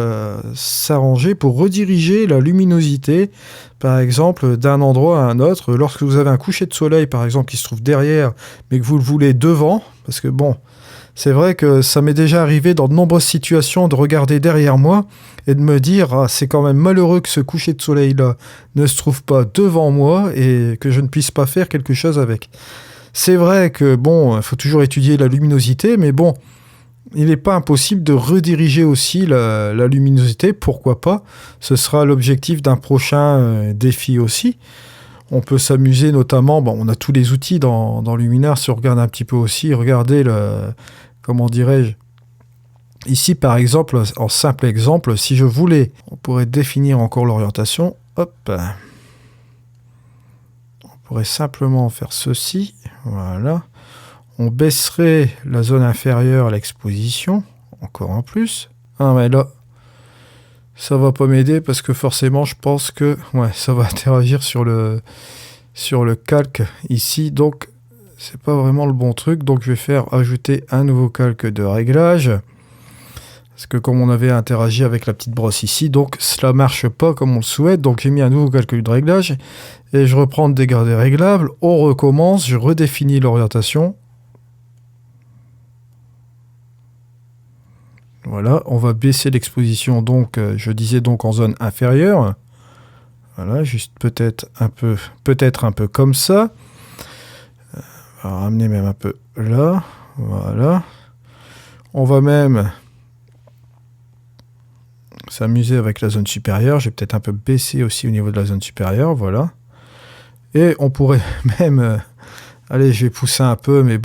s'arranger pour rediriger la luminosité par exemple d'un endroit à un autre. Lorsque vous avez un coucher de soleil par exemple qui se trouve derrière mais que vous le voulez devant, parce que c'est vrai que ça m'est déjà arrivé dans de nombreuses situations de regarder derrière moi et de me dire « Ah, c'est quand même malheureux que ce coucher de soleil-là ne se trouve pas devant moi et que je ne puisse pas faire quelque chose avec. » C'est vrai que, il faut toujours étudier la luminosité, mais il n'est pas impossible de rediriger aussi la luminosité, pourquoi pas. Ce sera l'objectif d'un prochain défi aussi. On peut s'amuser notamment, on a tous les outils dans Luminar, si on regarde un petit peu aussi, regardez comment dirais-je, ici par exemple, en simple exemple, si je voulais, on pourrait définir encore l'orientation, hop, on pourrait simplement faire ceci, voilà, on baisserait la zone inférieure à l'exposition, encore en plus, mais là, ça va pas m'aider parce que forcément je pense que ça va interagir sur le calque ici, donc c'est pas vraiment le bon truc. Donc je vais ajouter un nouveau calque de réglage parce que comme on avait interagi avec la petite brosse ici, donc cela marche pas comme on le souhaite. Donc j'ai mis un nouveau calque de réglage et je reprends le dégradé réglable, on recommence, je redéfinis l'orientation. Voilà, on va baisser l'exposition, donc je disais donc en zone inférieure. Voilà, juste peut-être un peu comme ça. On va ramener même un peu là. Voilà. On va même s'amuser avec la zone supérieure. Je vais peut-être un peu baisser aussi au niveau de la zone supérieure. Voilà. Et on pourrait même... allez, je vais pousser un peu, mais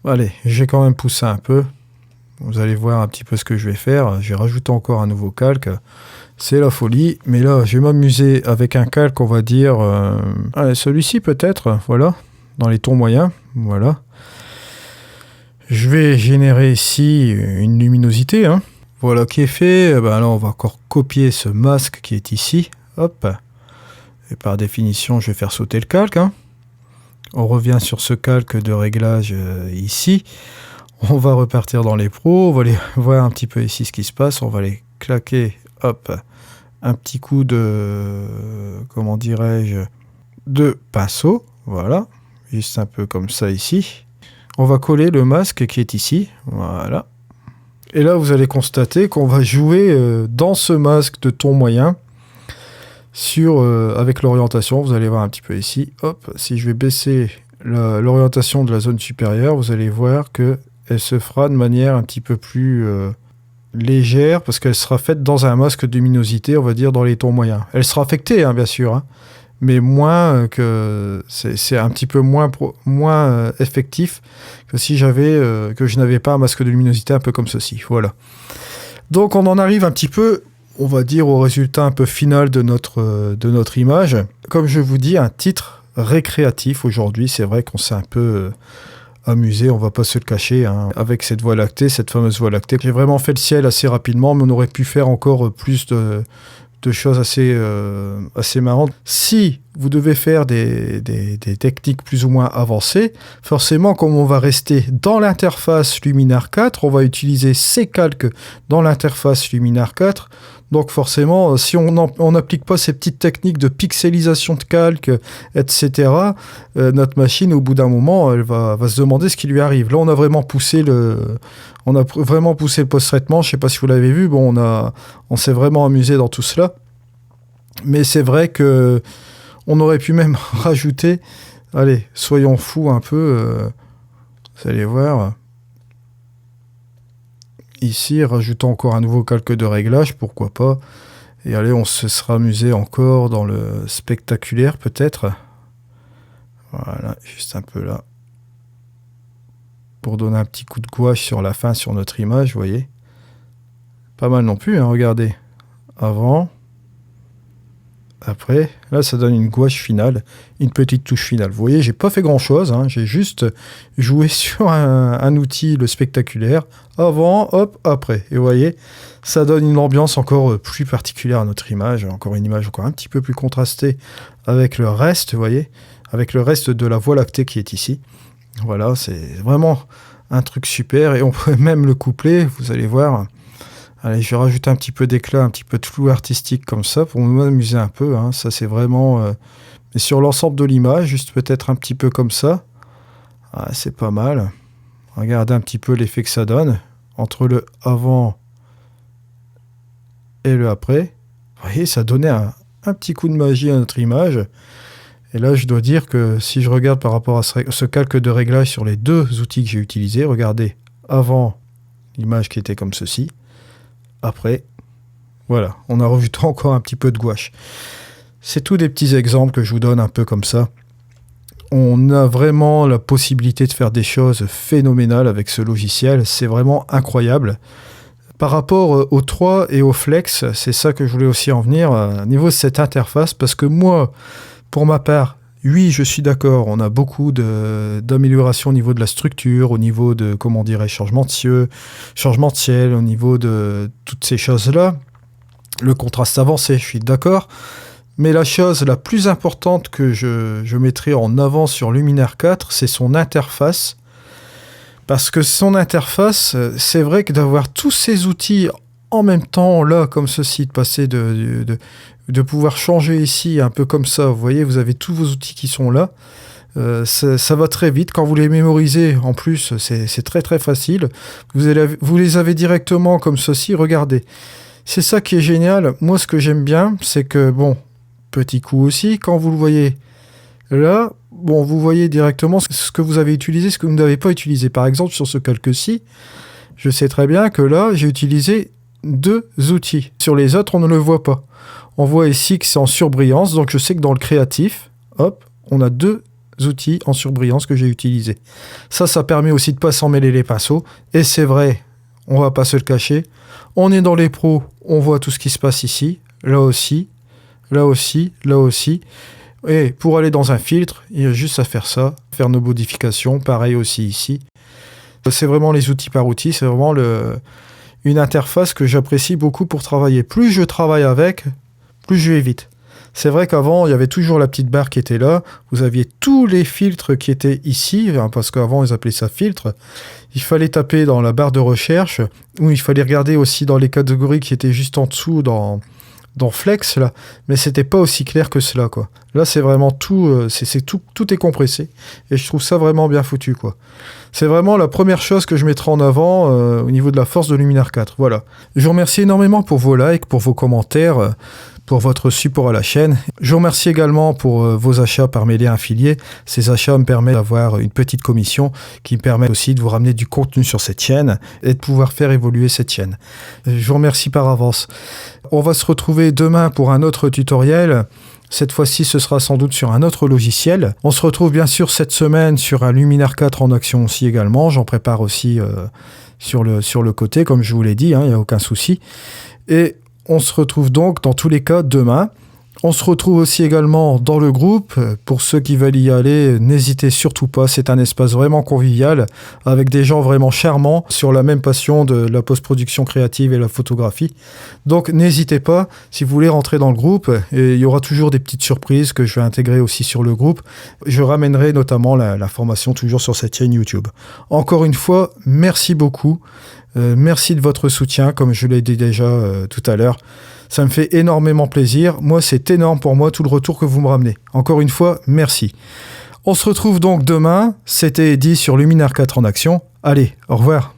allez, j'ai quand même poussé un peu. Vous allez voir un petit peu ce que je vais faire. Je vais rajouter encore un nouveau calque. C'est la folie. Mais là, je vais m'amuser avec un calque, on va dire... allez, celui-ci peut-être, voilà. Dans les tons moyens, voilà. Je vais générer ici une luminosité. Voilà qui est fait. Là, on va encore copier ce masque qui est ici. Hop. Et par définition, je vais faire sauter le calque. On revient sur ce calque de réglage ici. On va repartir dans les pros, on va aller voir un petit peu ici ce qui se passe, on va aller claquer, hop, un petit coup de, comment dirais-je, de pinceau, voilà, juste un peu comme ça ici. On va coller le masque qui est ici, voilà. Et là, vous allez constater qu'on va jouer dans ce masque de ton moyen, avec l'orientation, vous allez voir un petit peu ici, hop, si je vais baisser l'orientation de la zone supérieure, vous allez voir que elle se fera de manière un petit peu plus légère parce qu'elle sera faite dans un masque de luminosité, on va dire dans les tons moyens. Elle sera affectée, bien sûr, mais moins que c'est un petit peu moins effectif que si que je n'avais pas un masque de luminosité un peu comme ceci. Voilà. Donc on en arrive un petit peu, on va dire, au résultat un peu final de notre image. Comme je vous dis, un titre récréatif aujourd'hui. C'est vrai qu'on s'est un peu amusé, on va pas se le cacher, avec cette voie lactée, cette fameuse voie lactée. J'ai vraiment fait le ciel assez rapidement, mais on aurait pu faire encore plus de choses assez marrantes. Si vous devez faire des techniques plus ou moins avancées, forcément, comme on va rester dans l'interface Luminar 4, on va utiliser ces calques dans l'interface Luminar 4. Donc forcément, si on n'applique pas ces petites techniques de pixelisation de calque, etc., notre machine, au bout d'un moment, elle va se demander ce qui lui arrive. Là, on a vraiment poussé le post-traitement. Je ne sais pas si vous l'avez vu. On s'est vraiment amusé dans tout cela. Mais c'est vrai que on aurait pu même rajouter... Allez, soyons fous un peu. Vous allez voir... Ici, rajoutons encore un nouveau calque de réglage, pourquoi pas. Et allez, on se sera amusé encore dans le spectaculaire, peut-être. Voilà, juste un peu là. pour donner un petit coup de gouache sur la fin sur notre image, vous voyez. Pas mal non plus, hein, regardez. Avant, après, là ça donne une gouache finale, une petite touche finale. Vous voyez, j'ai pas fait grand chose, hein, j'ai juste joué sur un outil, le spectaculaire, avant, hop, après. Et vous voyez, ça donne une ambiance encore plus particulière à notre image, encore une image encore un petit peu plus contrastée avec le reste, vous voyez, avec le reste de la Voie lactée qui est ici. Voilà, c'est vraiment un truc super, et on peut même le coupler, vous allez voir. Allez, je vais rajouter un petit peu d'éclat, un petit peu de flou artistique comme ça pour m'amuser un peu. Hein. Ça, c'est vraiment... Mais sur l'ensemble de l'image, juste peut-être un petit peu comme ça. Ah, c'est pas mal. Regardez un petit peu l'effet que ça donne entre le avant et le après. Vous voyez, ça donnait un petit coup de magie à notre image. Et là, je dois dire que si je regarde par rapport à ce calque de réglage sur les deux outils que j'ai utilisés, regardez, avant, l'image qui était comme ceci. Après, voilà, on a rajouté encore un petit peu de gouache. C'est tous des petits exemples que je vous donne un peu comme ça. On a vraiment la possibilité de faire des choses phénoménales avec ce logiciel. C'est vraiment incroyable. Par rapport au 3 et au Flex, c'est ça que je voulais aussi en venir, au niveau de cette interface, parce que moi, pour ma part, oui, je suis d'accord, on a beaucoup d'améliorations au niveau de la structure, au niveau de, comment dirais-je, changement de ciel, au niveau de toutes ces choses-là. Le contraste avancé, je suis d'accord. Mais la chose la plus importante que je mettrai en avant sur Luminar 4, c'est son interface. Parce que son interface, c'est vrai que d'avoir tous ces outils en même temps, là, comme ceci, de passer de pouvoir changer ici, un peu comme ça, vous voyez, vous avez tous vos outils qui sont là, ça va très vite. Quand vous les mémorisez, en plus, c'est très très facile. Vous les avez directement comme ceci, regardez. C'est ça qui est génial. Moi, ce que j'aime bien, c'est que, bon, petit coup aussi, quand vous le voyez là, bon, vous voyez directement ce que vous avez utilisé, ce que vous n'avez pas utilisé. Par exemple, sur ce calque-ci, je sais très bien que là, j'ai utilisé 2 outils. Sur les autres, on ne le voit pas. On voit ici que c'est en surbrillance, donc je sais que dans le créatif, hop, on a 2 outils en surbrillance que j'ai utilisés. Ça permet aussi de ne pas s'en mêler les pinceaux. Et c'est vrai, on va pas se le cacher. On est dans les pros, on voit tout ce qui se passe ici, là aussi, là aussi, là aussi. Et pour aller dans un filtre, il y a juste à faire ça, faire nos modifications, pareil aussi ici. C'est vraiment les outils par outils, c'est vraiment une interface que j'apprécie beaucoup pour travailler. Plus je travaille avec, plus je vais vite. C'est vrai qu'avant, il y avait toujours la petite barre qui était là. Vous aviez tous les filtres qui étaient ici, parce qu'avant, ils appelaient ça filtre. Il fallait taper dans la barre de recherche, ou il fallait regarder aussi dans les catégories qui étaient juste en dessous dans Flex, là. Mais c'était pas aussi clair que cela, quoi. Là, c'est vraiment tout, tout est compressé. Et je trouve ça vraiment bien foutu, quoi. C'est vraiment la première chose que je mettrai en avant au niveau de la force de Luminar 4. Voilà. Je vous remercie énormément pour vos likes, pour vos commentaires, pour votre support à la chaîne. Je vous remercie également pour vos achats par mes liens affiliés. Ces achats me permettent d'avoir une petite commission qui me permet aussi de vous ramener du contenu sur cette chaîne et de pouvoir faire évoluer cette chaîne. Je vous remercie par avance. On va se retrouver demain pour un autre tutoriel. Cette fois-ci, ce sera sans doute sur un autre logiciel. On se retrouve bien sûr cette semaine sur un Luminar 4 en action aussi également. J'en prépare aussi sur le côté, comme je vous l'ai dit, il n'y a aucun souci. Et on se retrouve donc dans tous les cas demain. On se retrouve aussi également dans le groupe. Pour ceux qui veulent y aller, n'hésitez surtout pas. C'est un espace vraiment convivial avec des gens vraiment charmants sur la même passion de la post-production créative et la photographie. Donc n'hésitez pas si vous voulez rentrer dans le groupe. Et il y aura toujours des petites surprises que je vais intégrer aussi sur le groupe. Je ramènerai notamment la formation toujours sur cette chaîne YouTube. Encore une fois, merci beaucoup. Merci de votre soutien, comme je l'ai dit déjà tout à l'heure. Ça me fait énormément plaisir. Moi, c'est énorme pour moi, tout le retour que vous me ramenez. Encore une fois, merci. On se retrouve donc demain. C'était Eddy sur Luminar 4 en action. Allez, au revoir.